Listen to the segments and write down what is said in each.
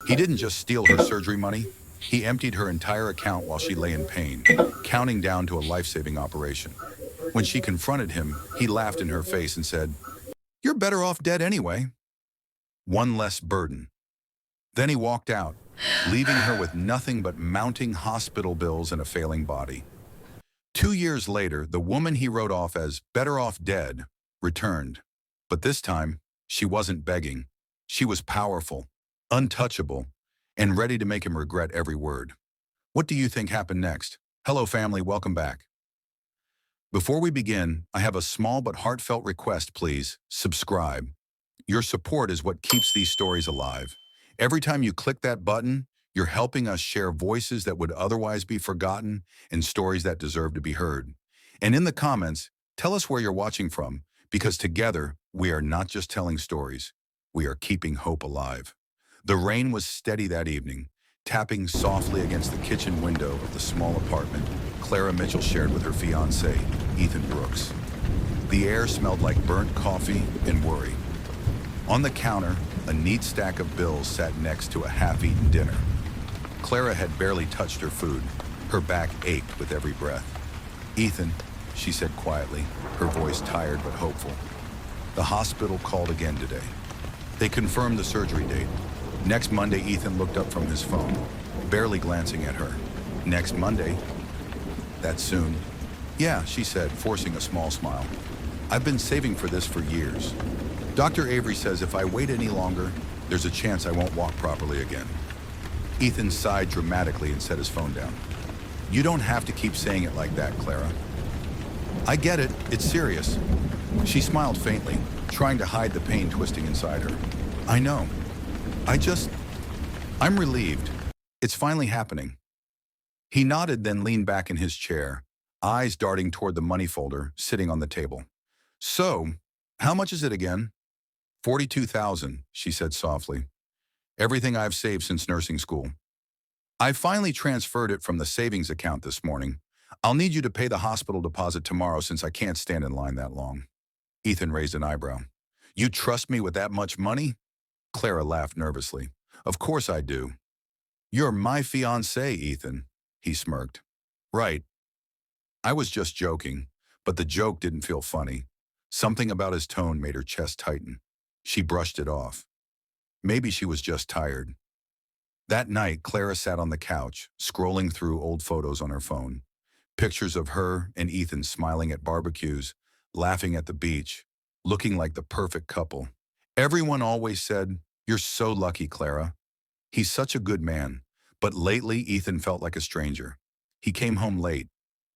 He didn't just steal her surgery money, he emptied her entire account while she lay in pain, counting down to a life-saving operation. When she confronted him, he laughed in her face and said, "You're better off dead anyway. One less burden." Then he walked out, leaving her with nothing but mounting hospital bills and a failing body. 2 years later, the woman he wrote off as better off dead returned. But this time, she wasn't begging. She was powerful, untouchable, and ready to make him regret every word. What do you think happened next? Hello family, welcome back. Before we begin, I have a small but heartfelt request, please. Subscribe. Your support is what keeps these stories alive. Every time you click that button, you're helping us share voices that would otherwise be forgotten and stories that deserve to be heard. And in the comments, tell us where you're watching from, because together, we are not just telling stories, we are keeping hope alive. The rain was steady that evening, tapping softly against the kitchen window of the small apartment Clara Mitchell shared with her fiancé, Ethan Brooks. The air smelled like burnt coffee and worry. On the counter, a neat stack of bills sat next to a half-eaten dinner. Clara had barely touched her food. Her back ached with every breath. "Ethan," she said quietly, her voice tired but hopeful. The hospital called again today. They confirmed the surgery date. Next Monday, Ethan looked up from his phone, barely glancing at her. Next Monday? That soon? "Yeah," she said, forcing a small smile. "I've been saving for this for years. Dr. Avery says if I wait any longer, there's a chance I won't walk properly again." Ethan sighed dramatically and set his phone down. "You don't have to keep saying it like that, Clara." "I get it, it's serious." She smiled faintly, trying to hide the pain twisting inside her. "I know. I'm relieved. It's finally happening." He nodded, then leaned back in his chair, eyes darting toward the money folder sitting on the table. "So, how much is it again?" 42,000, she said softly. "Everything I've saved since nursing school. I finally transferred it from the savings account this morning. I'll need you to pay the hospital deposit tomorrow since I can't stand in line that long." Ethan raised an eyebrow. "You trust me with that much money?" Clara laughed nervously. "Of course I do." "You're my fiancé, Ethan," he smirked. "Right. I was just joking, but the joke didn't feel funny. Something about his tone made her chest tighten. She brushed it off. Maybe she was just tired. That night, Clara sat on the couch, scrolling through old photos on her phone. Pictures of her and Ethan smiling at barbecues, laughing at the beach, looking like the perfect couple. Everyone always said, "You're so lucky, Clara. He's such a good man." But lately, Ethan felt like a stranger. He came home late.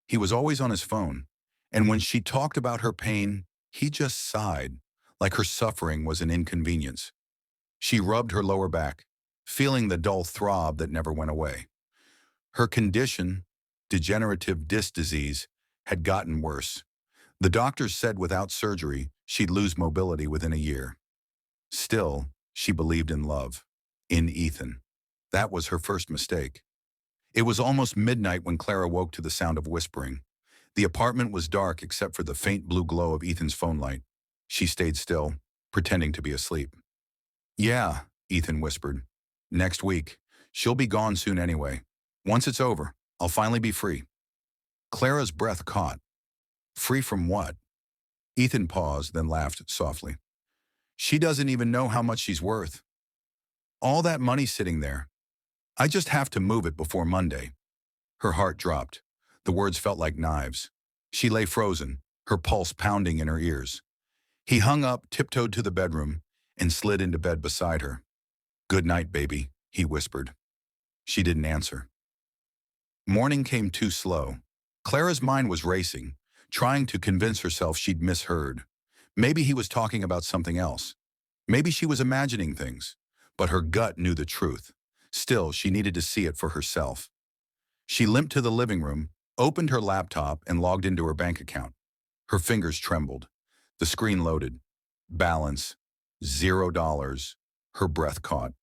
He was always on his phone. And when she talked about her pain, he just sighed, like her suffering was an inconvenience. She rubbed her lower back, feeling the dull throb that never went away. Her condition, degenerative disc disease, had gotten worse. The doctors said without surgery, she'd lose mobility within a year. Still, she believed in love, in Ethan. That was her first mistake. It was almost midnight when Clara woke to the sound of whispering. The apartment was dark except for the faint blue glow of Ethan's phone light. She stayed still, pretending to be asleep. "Yeah," Ethan whispered. "Next week. She'll be gone soon anyway. Once it's over, I'll finally be free." Clara's breath caught. Free from what? Ethan paused, then laughed softly. "She doesn't even know how much she's worth. All that money sitting there. I just have to move it before Monday." Her heart dropped. The words felt like knives. She lay frozen, her pulse pounding in her ears. He hung up, tiptoed to the bedroom, and slid into bed beside her. "Good night, baby," he whispered. She didn't answer. Morning came too slow. Clara's mind was racing, trying to convince herself she'd misheard. Maybe he was talking about something else. Maybe she was imagining things. But her gut knew the truth. Still, she needed to see it for herself. She limped to the living room, opened her laptop, and logged into her bank account. Her fingers trembled. The screen loaded. Balance, $0. Her breath caught.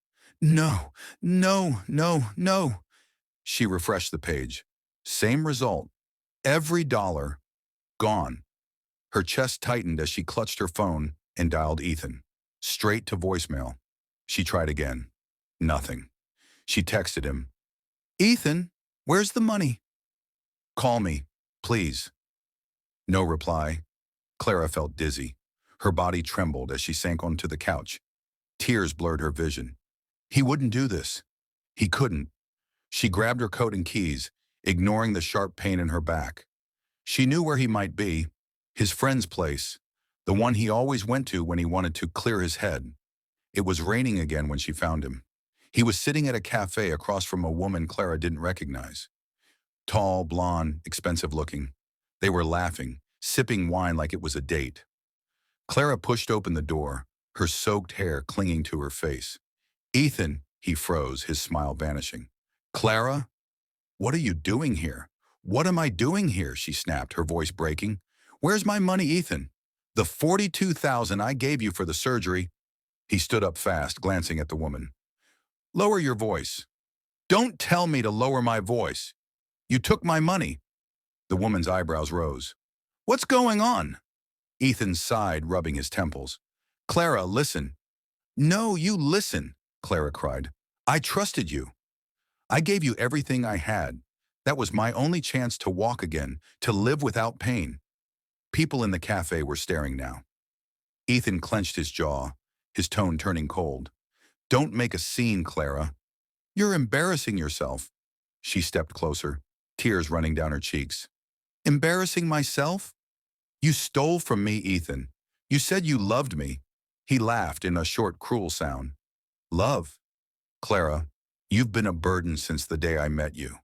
"No, no, no, no." She refreshed the page. Same result. Every dollar gone. Her chest tightened as she clutched her phone and dialed Ethan. Straight to voicemail. She tried again. Nothing. She texted him, "Ethan, where's the money? Call me, please." No reply. Clara felt dizzy. Her body trembled as she sank onto the couch. Tears blurred her vision. He wouldn't do this. He couldn't. She grabbed her coat and keys, ignoring the sharp pain in her back. She knew where he might be, his friend's place, the one he always went to when he wanted to clear his head. It was raining again when she found him. He was sitting at a cafe across from a woman Clara didn't recognize. Tall, blonde, expensive-looking. They were laughing, sipping wine like it was a date. Clara pushed open the door, her soaked hair clinging to her face. "Ethan," he froze, his smile vanishing. "Clara? What are you doing here? What am I doing here?" she snapped, her voice breaking. "Where's my money, Ethan? The $42,000 I gave you for the surgery." He stood up fast, glancing at the woman. "Lower your voice." "Don't tell me to lower my voice. You took my money." The woman's eyebrows rose. "What's going on?" Ethan sighed, rubbing his temples. "Clara, listen." "No, you listen," Clara cried. "I trusted you. I gave you everything I had. That was my only chance to walk again, to live without pain." People in the cafe were staring now. Ethan clenched his jaw, his tone turning cold. "Don't make a scene, Clara. You're embarrassing yourself." She stepped closer, tears running down her cheeks. "Embarrassing myself? You stole from me, Ethan. You said you loved me." He laughed in a short, cruel sound. "Love? Clara, you've been a burden since the day I met you.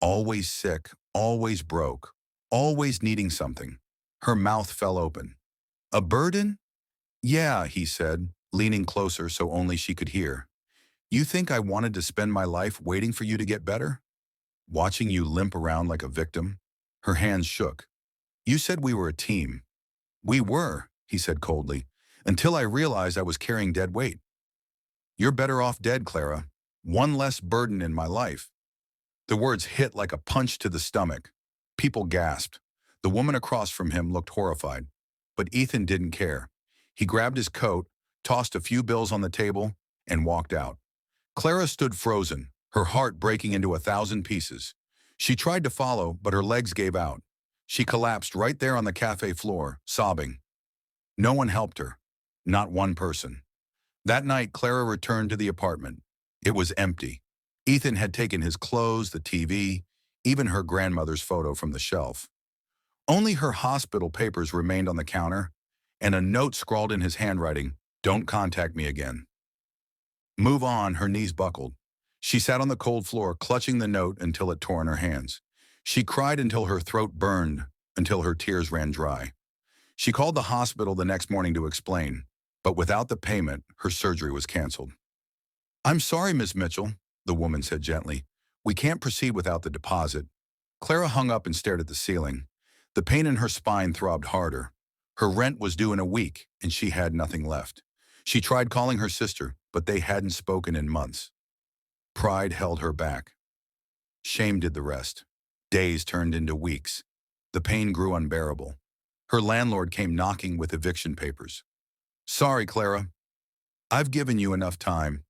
Always sick, always broke, always needing something." Her mouth fell open. "A burden?" "Yeah," he said, leaning closer so only she could hear. "You think I wanted to spend my life waiting for you to get better? Watching you limp around like a victim?" Her hands shook. "You said we were a team." "We were," he said coldly, "until I realized I was carrying dead weight." "You're better off dead, Clara. One less burden in my life." The words hit like a punch to the stomach. People gasped. The woman across from him looked horrified. But Ethan didn't care. He grabbed his coat, tossed a few bills on the table, and walked out. Clara stood frozen, her heart breaking into 1,000 pieces. She tried to follow, but her legs gave out. She collapsed right there on the cafe floor, sobbing. No one helped her. Not one person. That night, Clara returned to the apartment. It was empty. Ethan had taken his clothes, the TV, even her grandmother's photo from the shelf. Only her hospital papers remained on the counter, and a note scrawled in his handwriting, "Don't contact me again." "Move on," her knees buckled. She sat on the cold floor, clutching the note until it tore in her hands. She cried until her throat burned, until her tears ran dry. She called the hospital the next morning to explain, but without the payment, her surgery was canceled. "I'm sorry, Miss Mitchell," the woman said gently. "We can't proceed without the deposit." Clara hung up and stared at the ceiling. The pain in her spine throbbed harder. Her rent was due in a week, and she had nothing left. She tried calling her sister, but they hadn't spoken in months. Pride held her back. Shame did the rest. Days turned into weeks. The pain grew unbearable. Her landlord came knocking with eviction papers. "Sorry, Clara. I've given you enough time."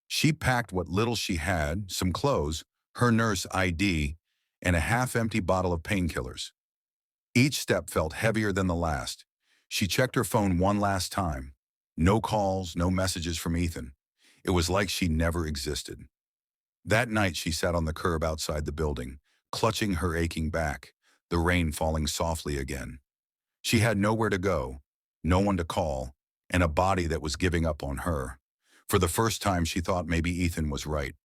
She packed what little she had, some clothes, her nurse ID, and a half-empty bottle of painkillers. Each step felt heavier than the last. She checked her phone one last time. No calls, no messages from Ethan. It was like she never existed. That night she sat on the curb outside the building, clutching her aching back, the rain falling softly again. She had nowhere to go, no one to call, and a body that was giving up on her. For the first time she thought maybe Ethan was right.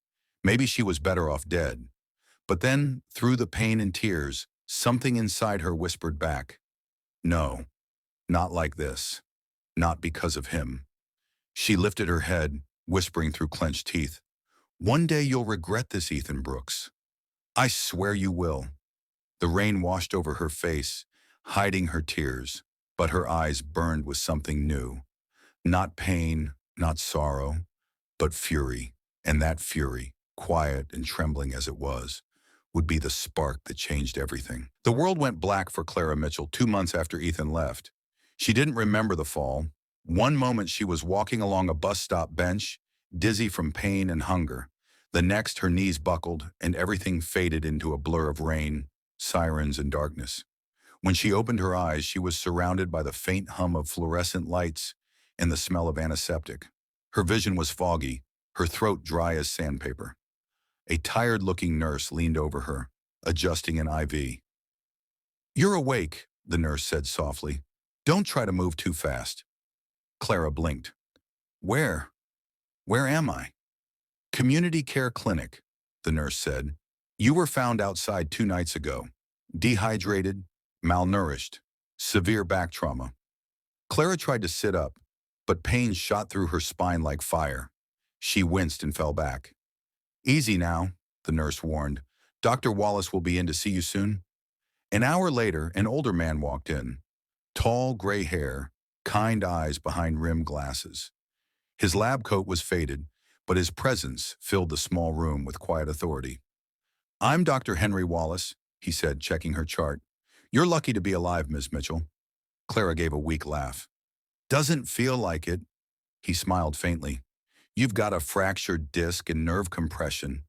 Maybe she was better off dead. But then, through the pain and tears, something inside her whispered back, "No, not like this. Not because of him." She lifted her head, whispering through clenched teeth, "One day you'll regret this, Ethan Brooks. I swear you will." The rain washed over her face, hiding her tears, but her eyes burned with something new. Not pain, not sorrow, but fury. And that fury, quiet and trembling as it was, would be the spark that changed everything. The world went black for Clara Mitchell 2 months after Ethan left. She didn't remember the fall. One moment she was walking along a bus stop bench, dizzy from pain and hunger. The next, her knees buckled and everything faded into a blur of rain, sirens, and darkness. When she opened her eyes, she was surrounded by the faint hum of fluorescent lights and the smell of antiseptic. Her vision was foggy, her throat dry as sandpaper. A tired-looking nurse leaned over her, adjusting an IV. "You're awake," the nurse said softly. "Don't try to move too fast." Clara blinked. "Where? Where am I?" "Community care clinic," the nurse said. "You were found outside 2 nights ago. Dehydrated, malnourished, severe back trauma." Clara tried to sit up, but pain shot through her spine like fire. She winced and fell back. "Easy now," the nurse warned. "Dr. Wallace will be in to see you soon." An hour later, an older man walked in. Tall, gray hair, kind eyes behind rimmed glasses. His lab coat was faded, but his presence filled the small room with quiet authority. "I'm Dr. Henry Wallace," he said, checking her chart. "You're lucky to be alive, Miss Mitchell." Clara gave a weak laugh. "Doesn't feel like it." He smiled faintly. "You've got a fractured disc and nerve compression.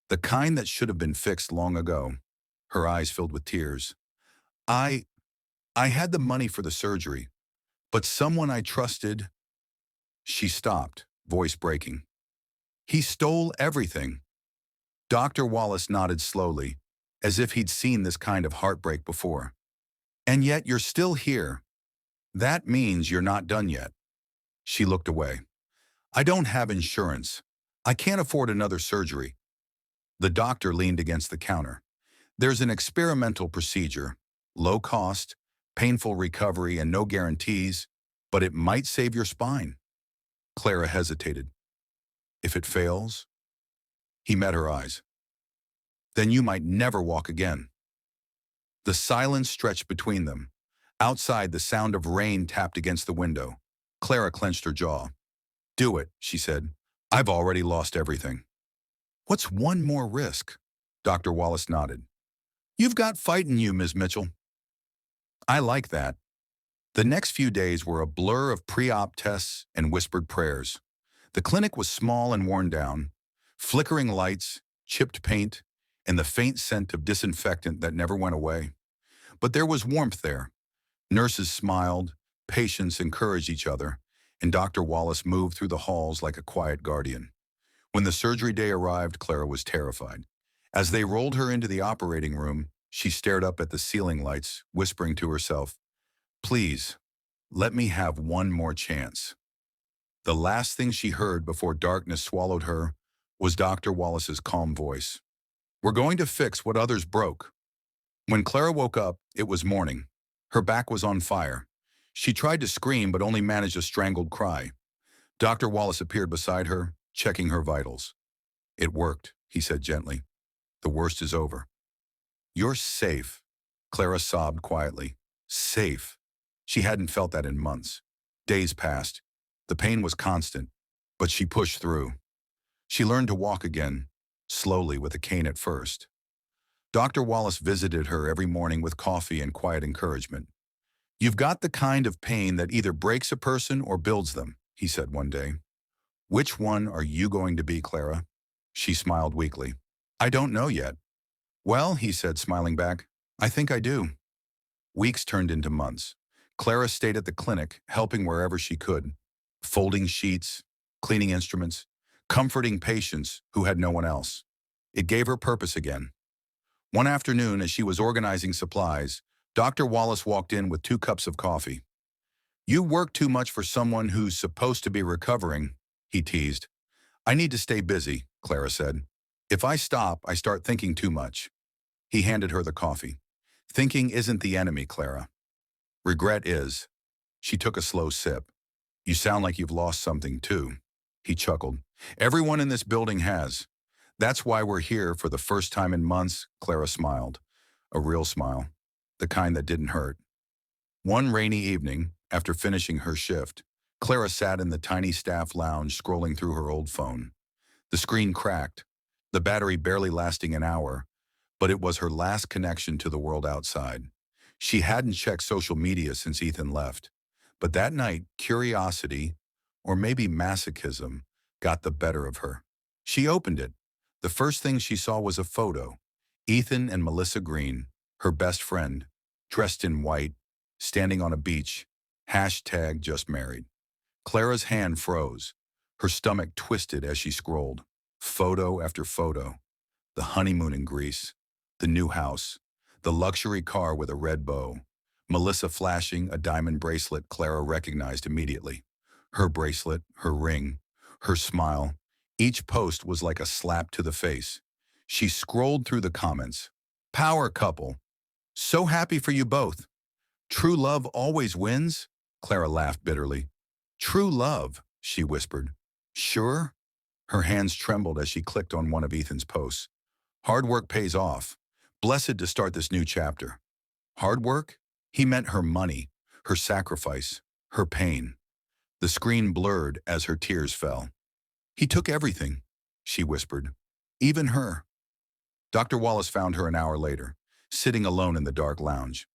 The kind that should have been fixed long ago." Her eyes filled with tears. I had the money for the surgery, but someone I trusted." She stopped, voice breaking. "He stole everything." Dr. Wallace nodded slowly, as if he'd seen this kind of heartbreak before. "And yet you're still here. That means you're not done yet." She looked away. "I don't have insurance. I can't afford another surgery." The doctor leaned against the counter. "There's an experimental procedure, low cost, painful recovery, and no guarantees, but it might save your spine." Clara hesitated. "If it fails?" He met her eyes. "Then you might never walk again." The silence stretched between them. Outside, the sound of rain tapped against the window. Clara clenched her jaw. "Do it," she said. "I've already lost everything." "What's one more risk?" Dr. Wallace nodded. "You've got fight in you, Ms. Mitchell." "I like that." The next few days were a blur of pre-op tests and whispered prayers. The clinic was small and worn down, flickering lights, chipped paint, and the faint scent of disinfectant that never went away. But there was warmth there. Nurses smiled, patients encouraged each other, and Dr. Wallace moved through the halls like a quiet guardian. When the surgery day arrived, Clara was terrified. As they rolled her into the operating room, she stared up at the ceiling lights, whispering to herself, "Please, let me have one more chance." The last thing she heard before darkness swallowed her was Dr. Wallace's calm voice. "We're going to fix what others broke." When Clara woke up, it was morning. Her back was on fire. She tried to scream but only managed a strangled cry. Dr. Wallace appeared beside her, checking her vitals. "It worked," he said gently. "The worst is over." "You're safe," Clara sobbed quietly. Safe. She hadn't felt that in months. Days passed. The pain was constant, but she pushed through. She learned to walk again, slowly with a cane at first. Dr. Wallace visited her every morning with coffee and quiet encouragement. "You've got the kind of pain that either breaks a person or builds them," he said one day. "Which one are you going to be, Clara?" She smiled weakly. "I don't know yet." "Well," he said, smiling back, "I think I do." Weeks turned into months. Clara stayed at the clinic, helping wherever she could, folding sheets, cleaning instruments, comforting patients who had no one else. It gave her purpose again. One afternoon, as she was organizing supplies, Dr. Wallace walked in with 2 cups of coffee. "You work too much for someone who's supposed to be recovering," he teased. "I need to stay busy," Clara said. "If I stop, I start thinking too much." He handed her the coffee. "Thinking isn't the enemy, Clara. Regret is." She took a slow sip. "You sound like you've lost something, too." He chuckled. "Everyone in this building has. That's why we're here for the first time in months." Clara smiled. A real smile. The kind that didn't hurt. One rainy evening, after finishing her shift, Clara sat in the tiny staff lounge scrolling through her old phone. The screen cracked, the battery barely lasting an hour, but it was her last connection to the world outside. She hadn't checked social media since Ethan left. But that night, curiosity, or maybe masochism, got the better of her. She opened it, The first thing she saw was a photo. Ethan and Melissa Green, her best friend, dressed in white, standing on a beach, hashtag just married. Clara's hand froze. Her stomach twisted as she scrolled. Photo after photo. The honeymoon in Greece, the new house, the luxury car with a red bow. Melissa flashing a diamond bracelet Clara recognized immediately. Her bracelet, her ring, her smile. Each post was like a slap to the face. She scrolled through the comments. Power couple. So happy for you both. True love always wins? Clara laughed bitterly. True love, she whispered. Sure? Her hands trembled as she clicked on one of Ethan's posts. Hard work pays off. Blessed to start this new chapter. Hard work? He meant her money, her sacrifice, her pain. The screen blurred as her tears fell. He took everything, she whispered. Even her. Dr. Wallace found her an hour later, sitting alone in the dark lounge.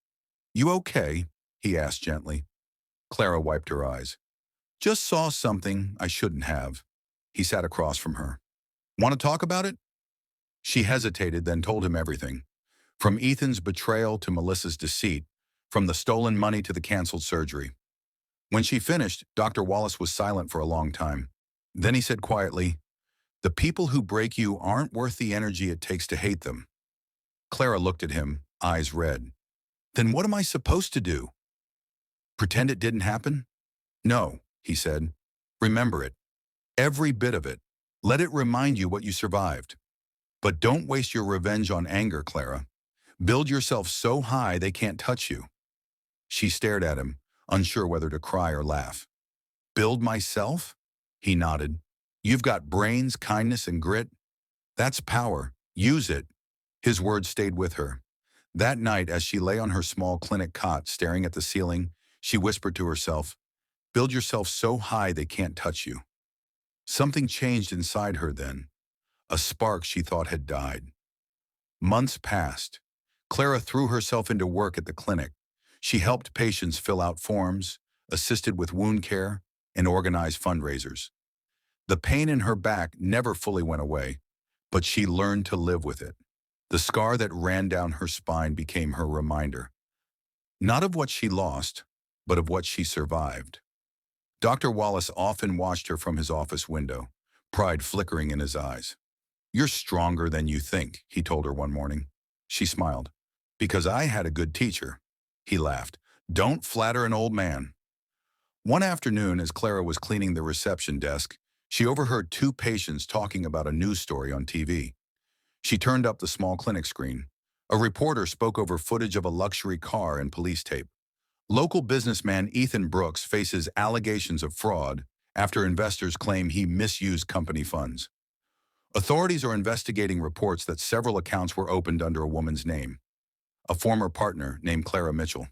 You okay? He asked gently. Clara wiped her eyes. Just saw something I shouldn't have. He sat across from her. Want to talk about it? She hesitated, then told him everything. From Ethan's betrayal to Melissa's deceit, from the stolen money to the canceled surgery. When she finished, Dr. Wallace was silent for a long time. Then he said quietly, the people who break you aren't worth the energy it takes to hate them. Clara looked at him, eyes red. Then what am I supposed to do? Pretend it didn't happen? No, he said. Remember it. Every bit of it. Let it remind you what you survived. But don't waste your revenge on anger, Clara. Build yourself so high they can't touch you. She stared at him, unsure whether to cry or laugh. Build myself? He nodded. You've got brains, kindness, and grit. That's power. Use it. His words stayed with her. That night, as she lay on her small clinic cot staring at the ceiling, she whispered to herself, build yourself so high they can't touch you. Something changed inside her then. A spark she thought had died. Months passed. Clara threw herself into work at the clinic. She helped patients fill out forms, assisted with wound care, and organized fundraisers. The pain in her back never fully went away, but she learned to live with it. The scar that ran down her spine became her reminder, not of what she lost, but of what she survived. Dr. Wallace often watched her from his office window, pride flickering in his eyes. You're stronger than you think, he told her one morning. She smiled. Because I had a good teacher. He laughed. Don't flatter an old man. One afternoon, as Clara was cleaning the reception desk, she overheard two patients talking about a news story on TV. She turned up the small clinic screen. A reporter spoke over footage of a luxury car and police tape. Local businessman Ethan Brooks faces allegations of fraud after investors claim he misused company funds. Authorities are investigating reports that several accounts were opened under a woman's name, a former partner named Clara Mitchell.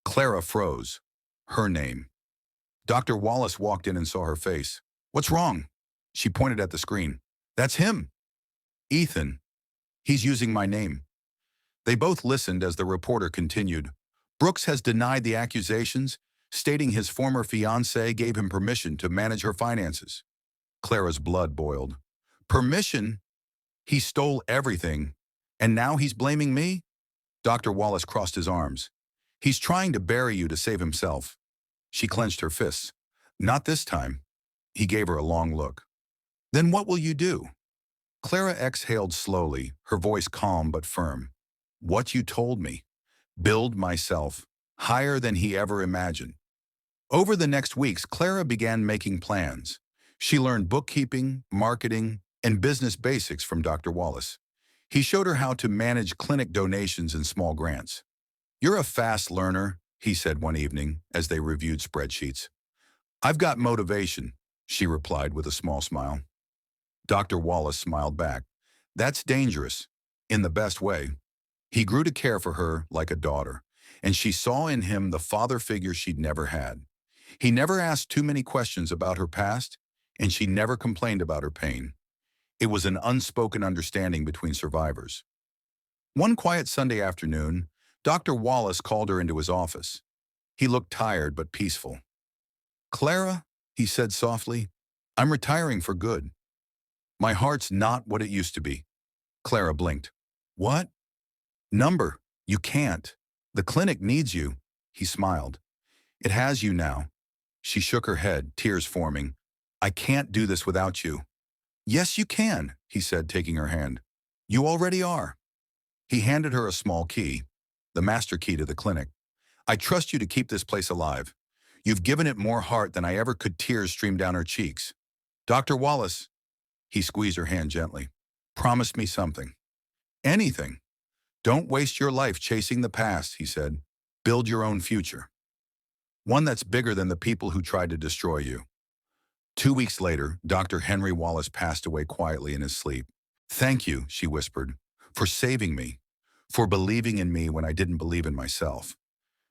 Clara froze. Her name. Dr. Wallace walked in and saw her face. What's wrong? She pointed at the screen. That's him. Ethan. He's using my name. They both listened as the reporter continued. Brooks has denied the accusations, stating his former fiancée gave him permission to manage her finances. Clara's blood boiled. Permission? He stole everything, and now he's blaming me? Dr. Wallace crossed his arms. He's trying to bury you to save himself. She clenched her fists. Not this time. He gave her a long look. Then what will you do? Clara exhaled slowly, her voice calm but firm. What you told me. Build myself, higher than he ever imagined. Over the next weeks, Clara began making plans. She learned bookkeeping, marketing, and business basics from Dr. Wallace. He showed her how to manage clinic donations and small grants. You're a fast learner, he said one evening as they reviewed spreadsheets. I've got motivation, she replied with a small smile. Dr. Wallace smiled back. That's dangerous, in the best way. He grew to care for her like a daughter, and she saw in him the father figure she'd never had. He never asked too many questions about her past, and she never complained about her pain. It was an unspoken understanding between survivors. One quiet Sunday afternoon, Dr. Wallace called her into his office. He looked tired but peaceful. Clara, he said softly, I'm retiring for good. My heart's not what it used to be. Clara blinked. What? Number. You can't. The clinic needs you. He smiled. It has you now. She shook her head, tears forming. I can't do this without you. Yes, you can, he said, taking her hand. You already are. He handed her a small key, the master key to the clinic. I trust you to keep this place alive. You've given it more heart than I ever could. Tears streamed down her cheeks. Dr. Wallace, he squeezed her hand gently. Promise me something. Anything. Don't waste your life chasing the past, he said. Build your own future. One that's bigger than the people who tried to destroy you. 2 weeks later, Dr. Henry Wallace passed away quietly in his sleep. Thank you, she whispered, for saving me, for believing in me when I didn't believe in myself.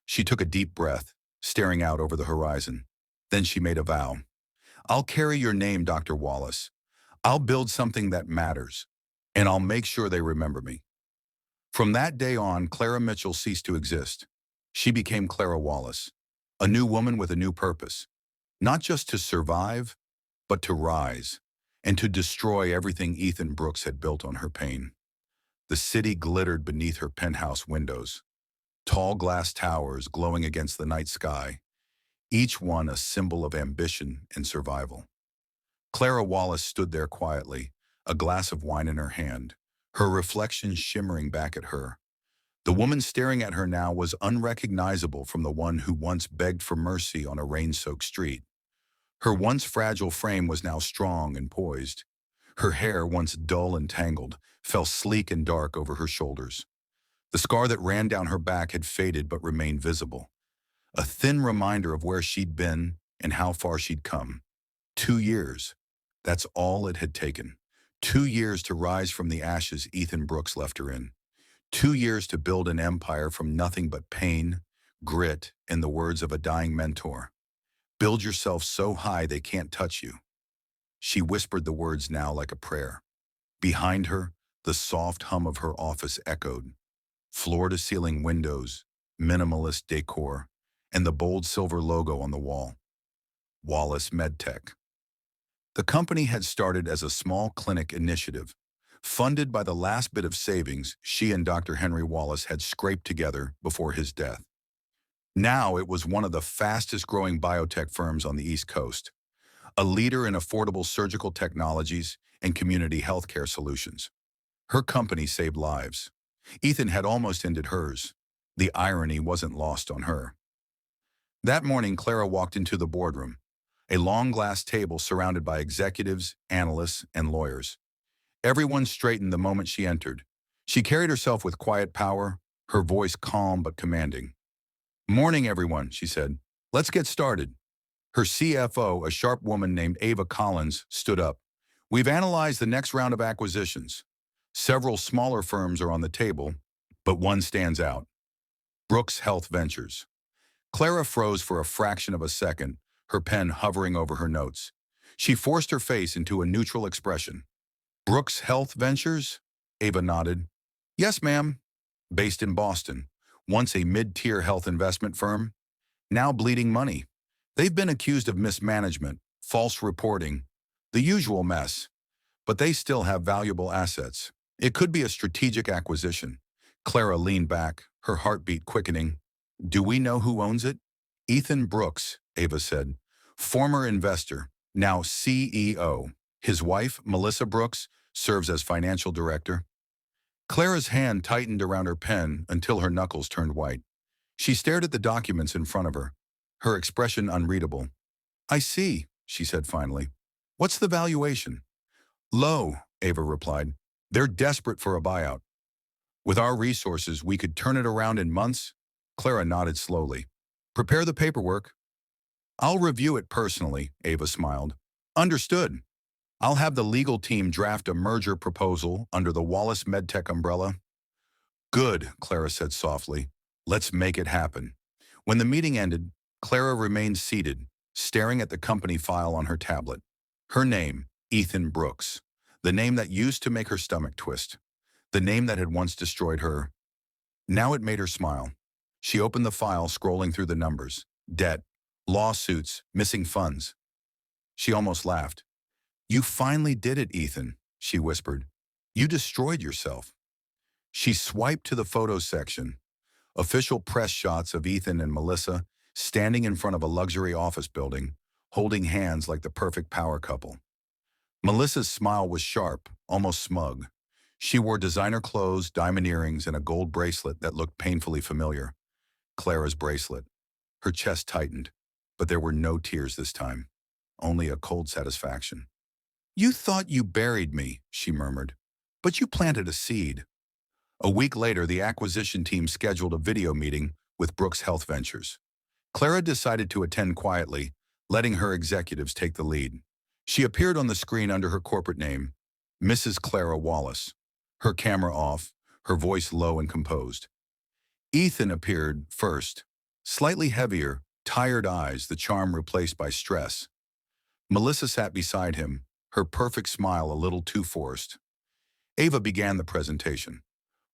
She took a deep breath, staring out over the horizon. Then she made a vow. I'll carry your name, Dr. Wallace. I'll build something that matters, and I'll make sure they remember me. From that day on, Clara Mitchell ceased to exist. She became Clara Wallace, a new woman with a new purpose, not just to survive, but to rise, and to destroy everything Ethan Brooks had built on her pain. The city glittered beneath her penthouse windows, tall glass towers glowing against the night sky, each one a symbol of ambition and survival. Clara Wallace stood there quietly, a glass of wine in her hand, her reflection shimmering back at her. The woman staring at her now was unrecognizable from the one who once begged for mercy on a rain-soaked street. Her once fragile frame was now strong and poised. Her hair, once dull and tangled, fell sleek and dark over her shoulders. The scar that ran down her back had faded but remained visible, a thin reminder of where she'd been and how far she'd come. 2 years. That's all it had taken. 2 years to rise from the ashes Ethan Brooks left her in. 2 years to build an empire from nothing but pain, grit, and the words of a dying mentor. Build yourself so high they can't touch you. She whispered the words now like a prayer. Behind her, the soft hum of her office echoed. Floor-to-ceiling windows, minimalist decor, and the bold silver logo on the wall. Wallace MedTech. The company had started as a small clinic initiative, funded by the last bit of savings she and Dr. Henry Wallace had scraped together before his death. Now it was one of the fastest-growing biotech firms on the East Coast, a leader in affordable surgical technologies and community healthcare solutions. Her company saved lives. Ethan had almost ended hers. The irony wasn't lost on her. That morning, Clara walked into the boardroom, a long glass table surrounded by executives, analysts, and lawyers. Everyone straightened the moment she entered. She carried herself with quiet power, her voice calm but commanding. Morning, everyone, she said. Let's get started. Her CFO, a sharp woman named Ava Collins, stood up. We've analyzed the next round of acquisitions. Several smaller firms are on the table, but one stands out. Brooks Health Ventures. Clara froze for a fraction of a second, her pen hovering over her notes. She forced her face into a neutral expression. Brooks Health Ventures? Ava nodded. Yes, ma'am. Based in Boston. Once a mid-tier health investment firm, now bleeding money. They've been accused of mismanagement, false reporting, the usual mess. But they still have valuable assets. It could be a strategic acquisition. Clara leaned back, her heartbeat quickening. Do we know who owns it? Ethan Brooks, Ava said. Former investor, now CEO. His wife, Melissa Brooks, serves as financial director. Clara's hand tightened around her pen until her knuckles turned white. She stared at the documents in front of her, her expression unreadable. I see, she said finally. What's the valuation? Low, Ava replied. They're desperate for a buyout. With our resources, we could turn it around in months. Clara nodded slowly. Prepare the paperwork. I'll review it personally, Ava smiled. Understood. I'll have the legal team draft a merger proposal under the Wallace MedTech umbrella. Good, Clara said softly. Let's make it happen. When the meeting ended, Clara remained seated, staring at the company file on her tablet. Her name, Ethan Brooks. The name that used to make her stomach twist. The name that had once destroyed her. Now it made her smile. She opened the file, scrolling through the numbers. Debt, lawsuits, missing funds. She almost laughed. You finally did it, Ethan. she whispered. You destroyed yourself. She swiped to the photos section. Official press shots of Ethan and Melissa standing in front of a luxury office building, holding hands like the perfect power couple. Melissa's smile was sharp, almost smug. She wore designer clothes, diamond earrings, and a gold bracelet that looked painfully familiar. Clara's bracelet. Her chest tightened, but there were no tears this time, only a cold satisfaction. You thought you buried me, she murmured, but you planted a seed. A week later, the acquisition team scheduled a video meeting with Brooks Health Ventures. Clara decided to attend quietly, letting her executives take the lead. She appeared on the screen under her corporate name, Mrs. Clara Wallace, her camera off, her voice low and composed. Ethan appeared first, slightly heavier, tired eyes, the charm replaced by stress. Melissa sat beside him, her perfect smile a little too forced. Ava began the presentation.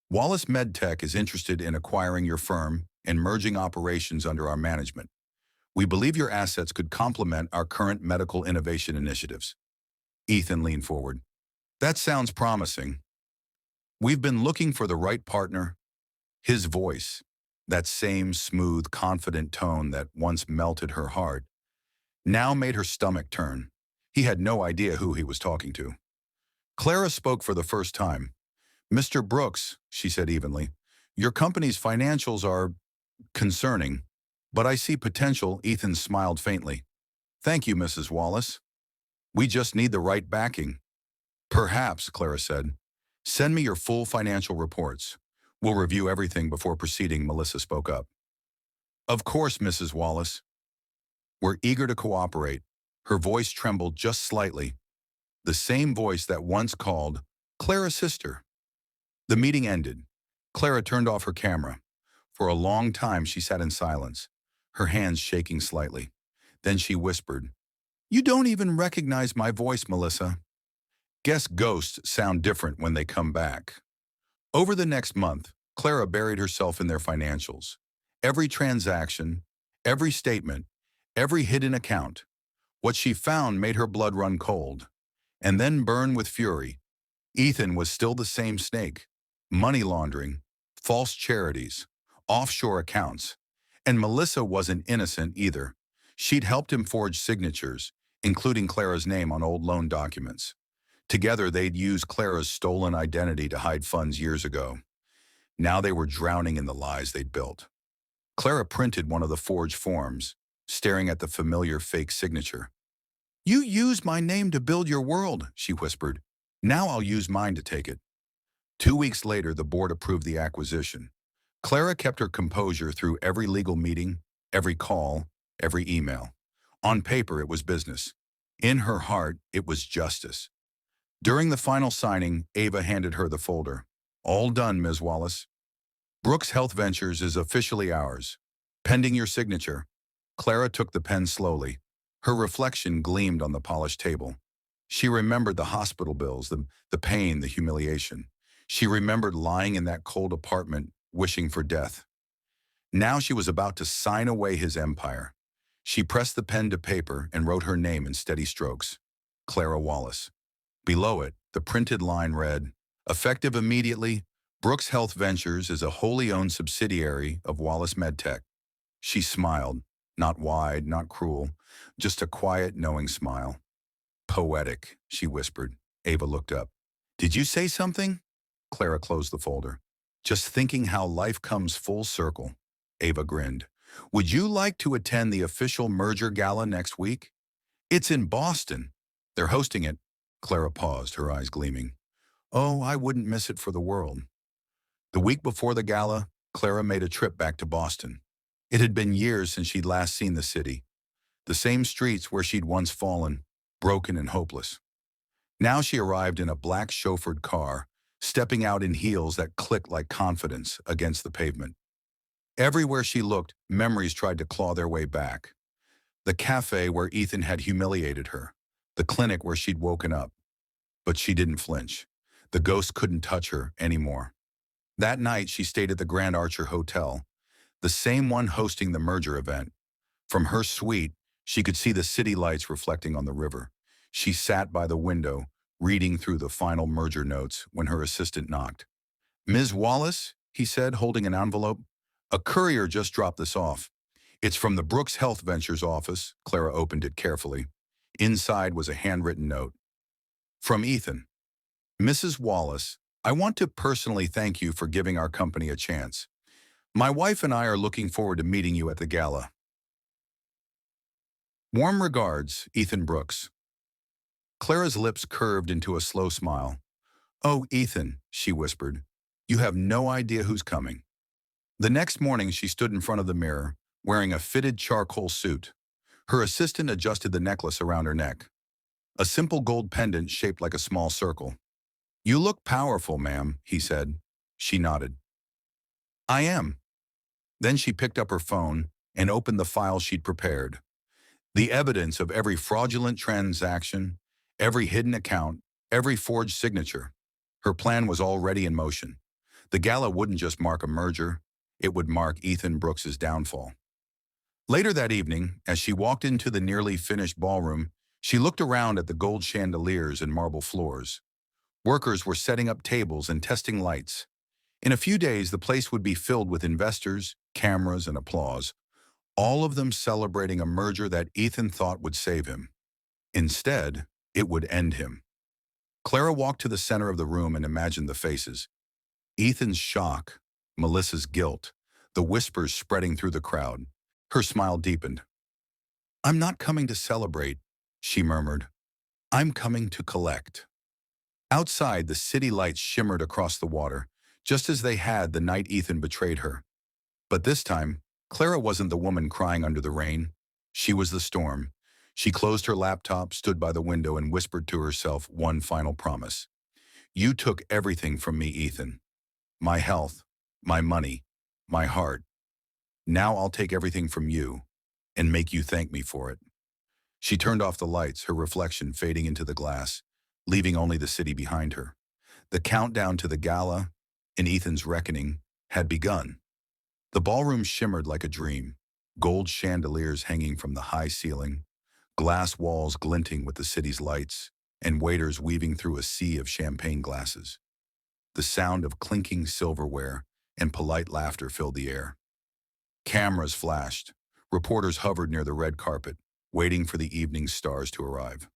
Wallace MedTech is interested in acquiring your firm and merging operations under our management. We believe your assets could complement our current medical innovation initiatives. Ethan leaned forward. That sounds promising. We've been looking for the right partner. His voice, that same smooth, confident tone that once melted her heart, now made her stomach turn. He had no idea who he was talking to. Clara spoke for the first time. Mr. Brooks, she said evenly, your company's financials are concerning, but I see potential. Ethan smiled faintly. Thank you, Mrs. Wallace. We just need the right backing. Perhaps, Clara said. Send me your full financial reports. We'll review everything before proceeding, Melissa spoke up. Of course, Mrs. Wallace. We're eager to cooperate. Her voice trembled just slightly. The same voice that once called Clara's sister. The meeting ended. Clara turned off her camera. For a long time, she sat in silence, her hands shaking slightly. Then she whispered, You don't even recognize my voice, Melissa. Guess ghosts sound different when they come back. Over the next month, Clara buried herself in their financials. Every transaction, every statement, every hidden account. What she found made her blood run cold, and then burn with fury. Ethan was still the same snake. Money laundering, false charities, offshore accounts. And Melissa wasn't innocent either. She'd helped him forge signatures, including Clara's name on old loan documents. Together, they'd used Clara's stolen identity to hide funds years ago. Now they were drowning in the lies they'd built. Clara printed one of the forged forms, staring at the familiar fake signature. You used my name to build your world, she whispered. Now I'll use mine to take it. 2 weeks later, the board approved the acquisition. Clara kept her composure through every legal meeting, every call, every email. On paper, it was business. In her heart, it was justice. During the final signing, Ava handed her the folder. All done, Ms. Wallace. Brooks Health Ventures is officially ours. Pending your signature. Clara took the pen slowly. Her reflection gleamed on the polished table. She remembered the hospital bills, the pain, the humiliation. She remembered lying in that cold apartment, wishing for death. Now she was about to sign away his empire. She pressed the pen to paper and wrote her name in steady strokes. Clara Wallace. Below it, the printed line read, Effective immediately, Brooks Health Ventures is a wholly owned subsidiary of Wallace MedTech. She smiled, not wide, not cruel, just a quiet, knowing smile. Poetic, she whispered. Ava looked up. Did you say something? Clara closed the folder. Just thinking how life comes full circle. Ava grinned. Would you like to attend the official merger gala next week? It's in Boston. They're hosting it. Clara paused, her eyes gleaming. Oh, I wouldn't miss it for the world. The week before the gala, Clara made a trip back to Boston. It had been years since she'd last seen the city. The same streets where she'd once fallen, broken and hopeless. Now she arrived in a black chauffeured car, stepping out in heels that clicked like confidence against the pavement. Everywhere she looked, memories tried to claw their way back. The cafe where Ethan had humiliated her. The clinic where she'd woken up. But she didn't flinch. The ghost couldn't touch her anymore. That night, she stayed at the Grand Archer Hotel, the same one hosting the merger event. From her suite, she could see the city lights reflecting on the river. She sat by the window, reading through the final merger notes when her assistant knocked. "Ms. Wallace," he said, holding an envelope. "A courier just dropped this off. It's from the Brooks Health Ventures office." Clara opened it carefully. Inside was a handwritten note. From Ethan. "Mrs. Wallace, I want to personally thank you for giving our company a chance. My wife and I are looking forward to meeting you at the gala. Warm regards, Ethan Brooks." Clara's lips curved into a slow smile. "Oh, Ethan," she whispered, "you have no idea who's coming." The next morning, she stood in front of the mirror, wearing a fitted charcoal suit. Her assistant adjusted the necklace around her neck. A simple gold pendant shaped like a small circle. "You look powerful, ma'am," he said. She nodded. "I am." Then she picked up her phone and opened the file she'd prepared. The evidence of every fraudulent transaction, every hidden account, every forged signature. Her plan was already in motion. The gala wouldn't just mark a merger, it would mark Ethan Brooks's downfall. Later that evening, as she walked into the nearly finished ballroom, she looked around at the gold chandeliers and marble floors. Workers were setting up tables and testing lights. In a few days, the place would be filled with investors, cameras, and applause, all of them celebrating a merger that Ethan thought would save him. Instead, it would end him. Clara walked to the center of the room and imagined the faces. Ethan's shock, Melissa's guilt, the whispers spreading through the crowd. Her smile deepened. "I'm not coming to celebrate," she murmured. "I'm coming to collect." Outside, the city lights shimmered across the water, just as they had the night Ethan betrayed her. But this time, Clara wasn't the woman crying under the rain. She was the storm. She closed her laptop, stood by the window, and whispered to herself one final promise. "You took everything from me, Ethan. My health, my money, my heart. Now I'll take everything from you and make you thank me for it." She turned off the lights, her reflection fading into the glass, leaving only the city behind her. The countdown to the gala, and Ethan's reckoning, had begun. The ballroom shimmered like a dream, gold chandeliers hanging from the high ceiling, glass walls glinting with the city's lights, and waiters weaving through a sea of champagne glasses. The sound of clinking silverware and polite laughter filled the air. Cameras flashed. Reporters hovered near the red carpet, waiting for the evening's stars to arrive.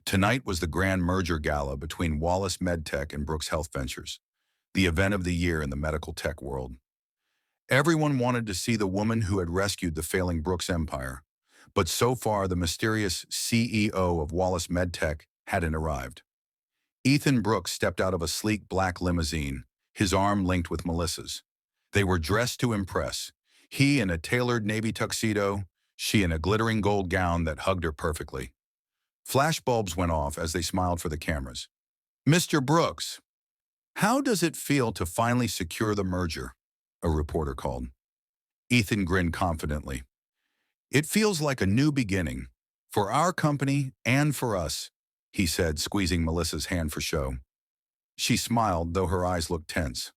Tonight was the grand merger gala between Wallace MedTech and Brooks Health Ventures, the event of the year in the medical tech world. Everyone wanted to see the woman who had rescued the failing Brooks empire, but so far the mysterious CEO of Wallace MedTech hadn't arrived. Ethan Brooks stepped out of a sleek black limousine, his arm linked with Melissa's. They were dressed to impress, he in a tailored navy tuxedo, she in a glittering gold gown that hugged her perfectly. Flashbulbs went off as they smiled for the cameras. "Mr. Brooks, how does it feel to finally secure the merger?" a reporter called. Ethan grinned confidently. "It feels like a new beginning, for our company and for us," he said, squeezing Melissa's hand for show. She smiled, though her eyes looked tense.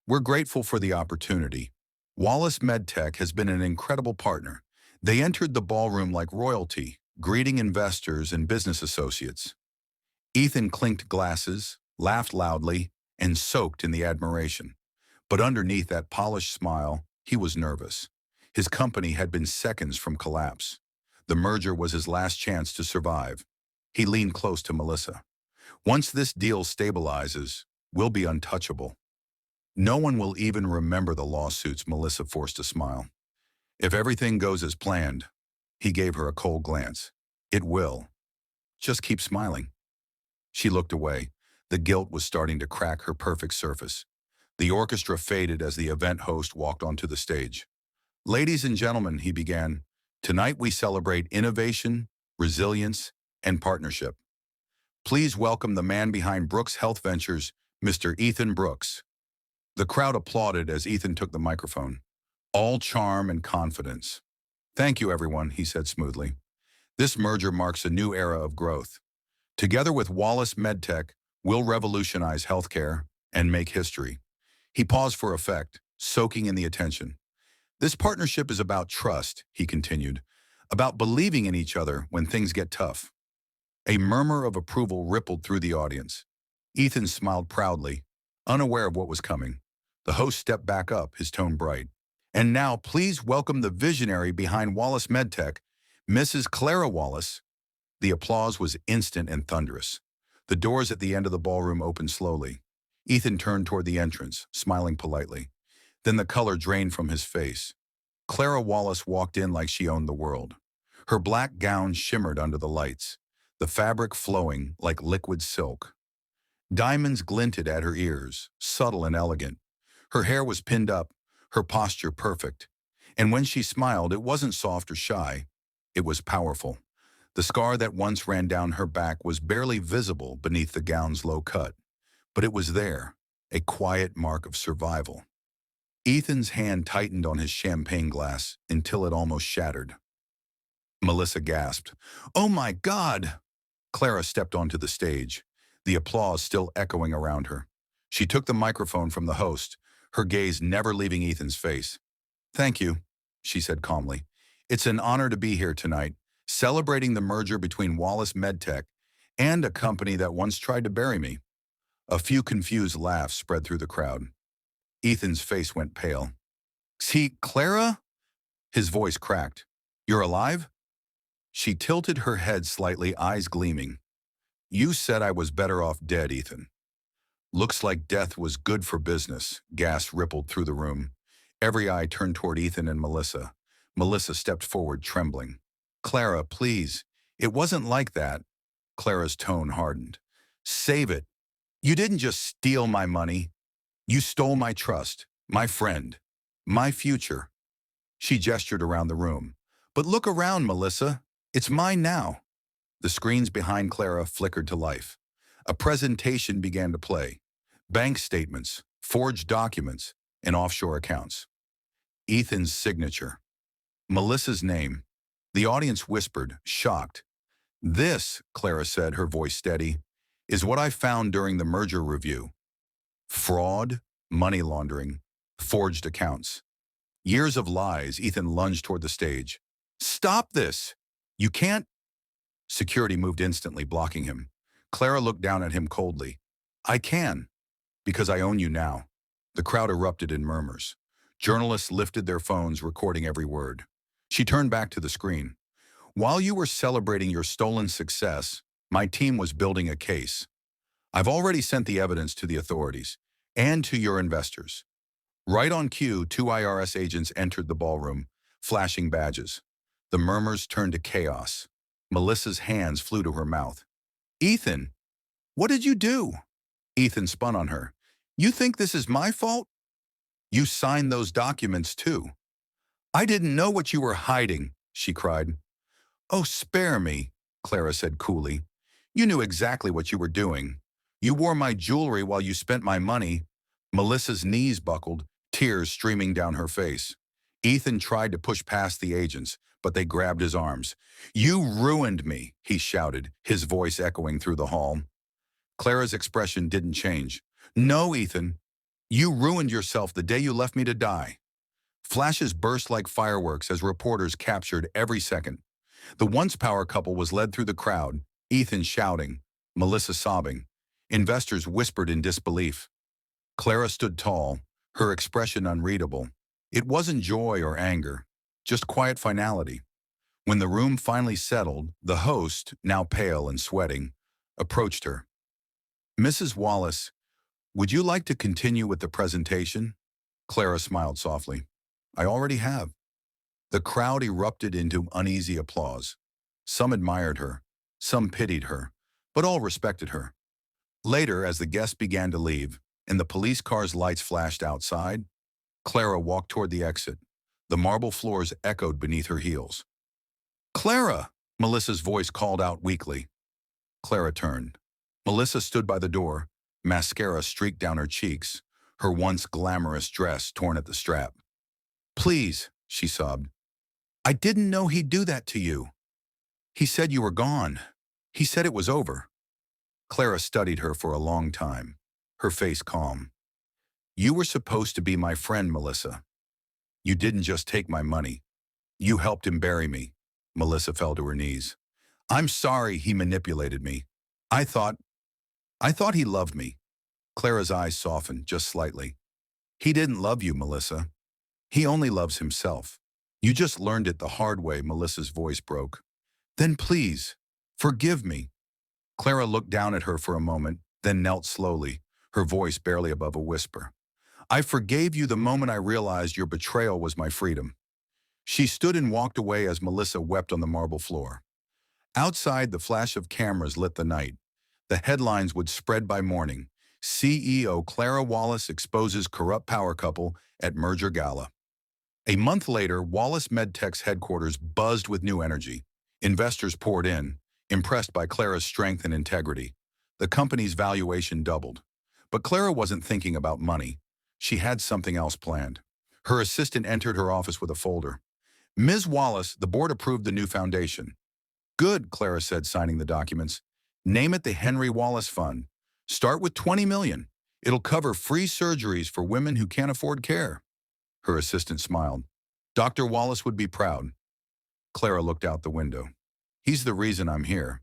"We're grateful for the opportunity. Wallace MedTech has been an incredible partner. They entered the ballroom like royalty, greeting investors and business associates." Ethan clinked glasses, laughed loudly, and soaked in the admiration. But underneath that polished smile, he was nervous. His company had been seconds from collapse. The merger was his last chance to survive. He leaned close to Melissa. "Once this deal stabilizes, we'll be untouchable." "No one will even remember the lawsuits," Melissa forced a smile. "If everything goes as planned," he gave her a cold glance, "it will. Just keep smiling." She looked away. The guilt was starting to crack her perfect surface. The orchestra faded as the event host walked onto the stage. "Ladies and gentlemen," he began, "tonight we celebrate innovation, resilience, and partnership. Please welcome the man behind Brooks Health Ventures, Mr. Ethan Brooks." The crowd applauded as Ethan took the microphone, all charm and confidence. "Thank you, everyone," he said smoothly. "This merger marks a new era of growth. Together with Wallace MedTech, we'll revolutionize healthcare and make history." He paused for effect, soaking in the attention. "This partnership is about trust," he continued, "about believing in each other when things get tough." A murmur of approval rippled through the audience. Ethan smiled proudly, unaware of what was coming. The host stepped back up, his tone bright. And now, please welcome the visionary behind Wallace MedTech, Mrs. Clara Wallace. The applause was instant and thunderous. The doors at the end of the ballroom opened slowly. Ethan turned toward the entrance, smiling politely. Then the color drained from his face. Clara Wallace walked in like she owned the world. Her black gown shimmered under the lights, the fabric flowing like liquid silk. Diamonds glinted at her ears, subtle and elegant. Her hair was pinned up, her posture perfect. And when she smiled, it wasn't soft or shy. It was powerful. The scar that once ran down her back was barely visible beneath the gown's low cut. But it was there, a quiet mark of survival. Ethan's hand tightened on his champagne glass until it almost shattered. Melissa gasped. "Oh my God!" Clara stepped onto the stage, the applause still echoing around her. She took the microphone from the host, her gaze never leaving Ethan's face. "Thank you," she said calmly. "It's an honor to be here tonight, celebrating the merger between Wallace MedTech and a company that once tried to bury me." A few confused laughs spread through the crowd. Ethan's face went pale. "See, Clara?" His voice cracked. "You're alive?" She tilted her head slightly, eyes gleaming. "You said I was better off dead, Ethan." "Looks like death was good for business," gas rippled through the room. Every eye turned toward Ethan and Melissa. Melissa stepped forward, trembling. "Clara, please. It wasn't like that." Clara's tone hardened. "Save it. You didn't just steal my money. You stole my trust, my friend, my future." She gestured around the room. "But look around, Melissa. It's mine now." The screens behind Clara flickered to life. A presentation began to play. Bank statements, forged documents, and offshore accounts. Ethan's signature. Melissa's name. The audience whispered, shocked. "This," Clara said, her voice steady, "is what I found during the merger review. Fraud, money laundering, forged accounts. Years of lies." Ethan lunged toward the stage. "Stop this! You can't—" Security moved instantly, blocking him. Clara looked down at him coldly. "I can, because I own you now." The crowd erupted in murmurs. Journalists lifted their phones, recording every word. She turned back to the screen. "While you were celebrating your stolen success, my team was building a case. I've already sent the evidence to the authorities and to your investors." Right on cue, 2 IRS agents entered the ballroom, flashing badges. The murmurs turned to chaos. Melissa's hands flew to her mouth. "Ethan, what did you do?" Ethan spun on her. "You think this is my fault? You signed those documents too." "I didn't know what you were hiding," she cried. "Oh, spare me," Clara said coolly. "You knew exactly what you were doing. You wore my jewelry while you spent my money." Melissa's knees buckled, tears streaming down her face. Ethan tried to push past the agents, but they grabbed his arms. "You ruined me," he shouted, his voice echoing through the hall. Clara's expression didn't change. "No, Ethan. You ruined yourself the day you left me to die." Flashes burst like fireworks as reporters captured every second. The once power couple was led through the crowd, Ethan shouting, Melissa sobbing. Investors whispered in disbelief. Clara stood tall, her expression unreadable. It wasn't joy or anger, just quiet finality. When the room finally settled, the host, now pale and sweating, approached her. "Mrs. Wallace, would you like to continue with the presentation?" Clara smiled softly. "I already have." The crowd erupted into uneasy applause. Some admired her, some pitied her, but all respected her. Later, as the guests began to leave, and the police car's lights flashed outside, Clara walked toward the exit. The marble floors echoed beneath her heels. "Clara!" Melissa's voice called out weakly. Clara turned. Melissa stood by the door, mascara streaked down her cheeks, her once glamorous dress torn at the strap. "Please," she sobbed. "I didn't know he'd do that to you. He said you were gone. He said it was over." Clara studied her for a long time, her face calm. "You were supposed to be my friend, Melissa. You didn't just take my money. You helped him bury me." Melissa fell to her knees. I'm sorry he manipulated me. I thought, I thought he loved me. Clara's eyes softened just slightly. He didn't love you, Melissa. He only loves himself. You just learned it the hard way, Melissa's voice broke. Then please, forgive me. Clara looked down at her for a moment, then knelt slowly, her voice barely above a whisper. I forgave you the moment I realized your betrayal was my freedom. She stood and walked away as Melissa wept on the marble floor. Outside, the flash of cameras lit the night. The headlines would spread by morning. CEO Clara Wallace exposes corrupt power couple at merger gala. A month later, Wallace MedTech's headquarters buzzed with new energy. Investors poured in, impressed by Clara's strength and integrity. The company's valuation doubled. But Clara wasn't thinking about money. She had something else planned. Her assistant entered her office with a folder. Ms. Wallace, the board approved the new foundation. Good, Clara said, signing the documents. Name it the Henry Wallace Fund. Start with $20 million. It'll cover free surgeries for women who can't afford care. Her assistant smiled. Dr. Wallace would be proud. Clara looked out the window. He's the reason I'm here.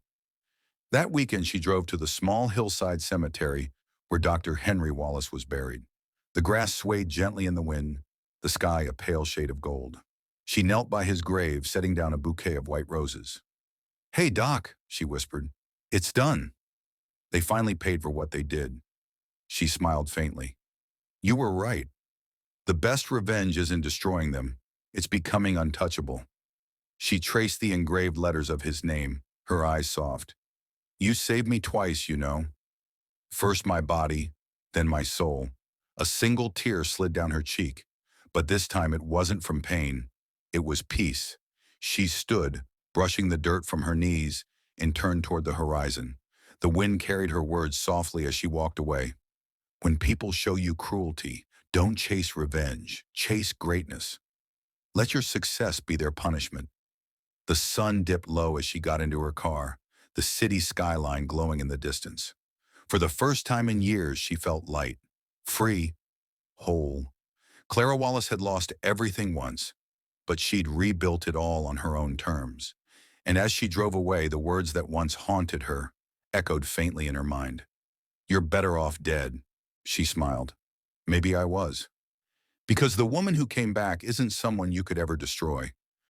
That weekend, she drove to the small hillside cemetery where Dr. Henry Wallace was buried. The grass swayed gently in the wind, the sky a pale shade of gold. She knelt by his grave, setting down a bouquet of white roses. Hey, Doc, she whispered. It's done. They finally paid for what they did. She smiled faintly. You were right. The best revenge isn't destroying them. It's becoming untouchable. She traced the engraved letters of his name, her eyes soft. You saved me twice, you know. First my body, then my soul. A single tear slid down her cheek, but this time it wasn't from pain. It was peace. She stood, brushing the dirt from her knees, and turned toward the horizon. The wind carried her words softly as she walked away. When people show you cruelty, don't chase revenge, chase greatness. Let your success be their punishment. The sun dipped low as she got into her car, the city skyline glowing in the distance. For the first time in years, she felt light, free, whole. Clara Wallace had lost everything once, but she'd rebuilt it all on her own terms. And as she drove away, the words that once haunted her echoed faintly in her mind. You're better off dead, she smiled. Maybe I was. Because the woman who came back isn't someone you could ever destroy.